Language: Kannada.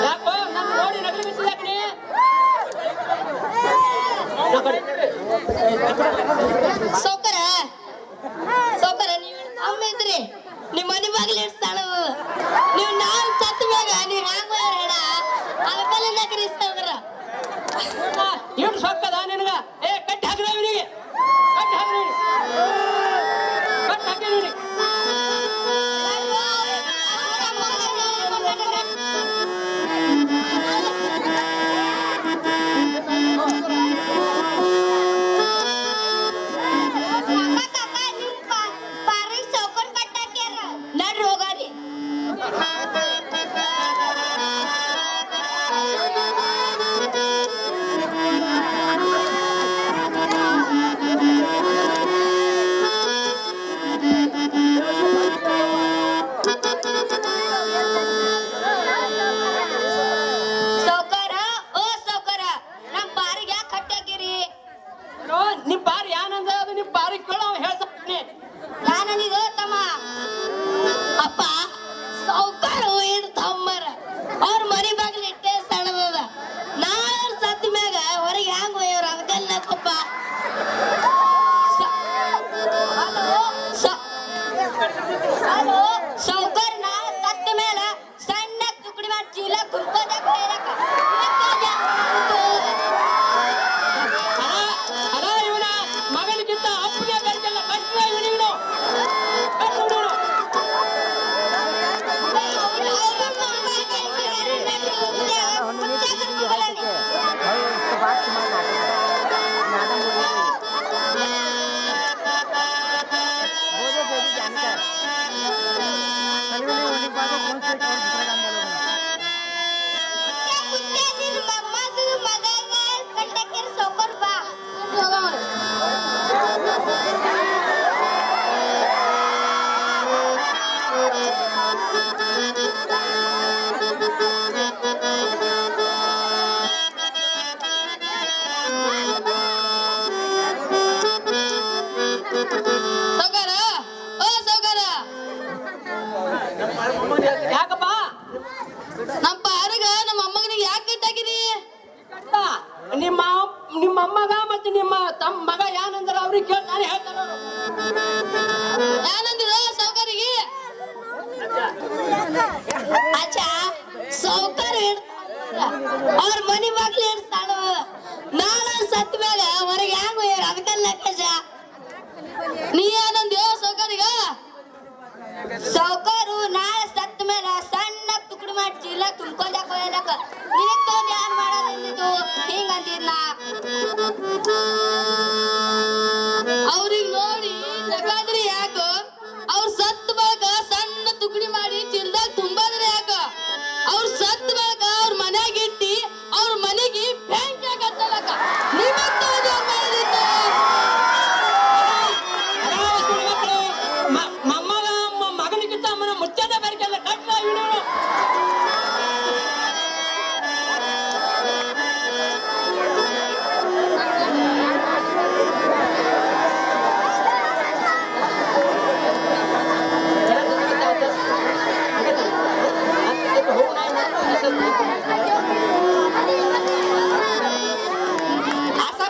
ಯಾಕೋ ನನ್ನ ನೋಡಿ ನಗಲಿ ಬಿಟ್ಟಿದ್ದಾಕನಿ ಸೌಕರ ಸೌಕರ ನೀವು ಅಮ್ಮ ಇದ್ರಿ ನಿಮ್ಮ ಮನೆ ಬಾಗಿಲು ಇಡ್ತಾಳ ನೀವು ನಾನ್ ಸತ್ತ ಮ್ಯಾಗ ನೀವು ಹ್ಯಾಂಗ ಹೇಳ ಅದಕ್ಕೆಲ್ಲ ನಗರಿ ಸೌಕರ ಇಟ್ಟು ಸೊಕ್ಕದ ನಿನಗ ಏ ಕಟ್ಟಿ ಹಾಕಿದ ಇವನಿಗೆ ಕಟ್ಟಿ ಹಾಕಿದ ಕಟ್ಟಿ ಹಾಕಿದೀನಿ ನಡ್ರಿ ಹೋಗಾರಿ ಸೌಕರ ಓ ಸೌಕರ ನಮ್ ಬಾರಿಗೆ ಯಾಕೆ ಕಟ್ಟಾಕಿರಿ ನಿಮ್ ಬಾರಿ ಯಾನಂದ ಅದು ನಿಮ್ ಬಾರಿ ಕೇಳೋ ಹೇಳ್ತಾನೆ ಯಾನಂದಿದು ತಮ್ಮ ಅಪ್ಪ ಸೌಕರ ಏನು ತಮ್ಮರ ಅವ್ರ ಮನೆ ಬಾಗಿಲು ಇಟ್ಟೆ ಸಣ್ಣದ ನಾಳೆ ಅವ್ರ ಸತ್ತ ಮ್ಯಾಗ ಹೊರಗೆ ಹ್ಯಾಂಗ ಹೋಯವ್ರ ಅದಕ್ಕೆಲ್ಲ ನಕ್ಕಪ್ಪ ಹಲೋ ಸೌಕರ ನಾಳೆ ಸತ್ತ ಮೇಲೆ ಸಣ್ಣ ತುಕಡಿ ಮಾಡಿ ಚೀಲ ಕುಂಕೋದಾಗ ಅಲ್ಲ ಇವನ ಮಗನಿಗಿಂತ ಅಪ್ಪನೇ ಬೆಳೆದಲ್ಲ ಕಟ್ಟಿದ ಇವನಿವನು ಕಟ್ಟು ಸೌಕರ್ ಬಾ ಸೌಕರ ಓ ಸೌಕರ ಯಾಕಪ್ಪ ನಮ್ಮ ಪಾರಗ ನಮ್ಮ ಅಮ್ಮಗನಿಗೆ ಯಾಕೆ ಕಟ್ಟಾಕಿರಿ ಕಟ್ಟ ನಿಮ್ಮ ನಿಮ್ಮ ಅಮ್ಮಗ ಮತ್ತೆ ನಿಮ್ಮ ತಮ್ಮ ಮಗ ಯಾನಂದ್ರ ಅವ್ರಿಗೆ ಕೇಳ್ತಾನೆ ಹೇಳ್ತಾರ ಯಾನಂದಿರೋ ಸೌಕರಿಗೆ ಅಚ್ಚ ಸೌಕರ್ ಅವ್ರ ಮನಿ ಬಾಗ್ಲಿ ಇಡ್ತಾಳ ನಾಳೆ ಸತ್ತ ಮ್ಯಾಗ ಹೊರಗೆ ಹ್ಯಾಂಗ ಹೋಗ್ಯಾರ ಅದಕ್ಕೆಲ್ಲ ಕಜ ನೀ ಏನಂದ್ಯೋ ಸೌಕರಿಗ ಸೌಕರು ನಾಳೆ ಸತ್ತ ಮೇಲೆ ಸಣ್ಣ ತುಕಡಿ ಮಾಡಿ ಚೀಲ ತುಂಬ್ಕೊಂಡಾಕ ಹೋಗ್ಯಾಕ ನಿನಗ್ ತೊಂದ್ ಯಾರು ಮಾಡೋದಿದ್ದು ಹಿಂಗಂದಿದ್ನ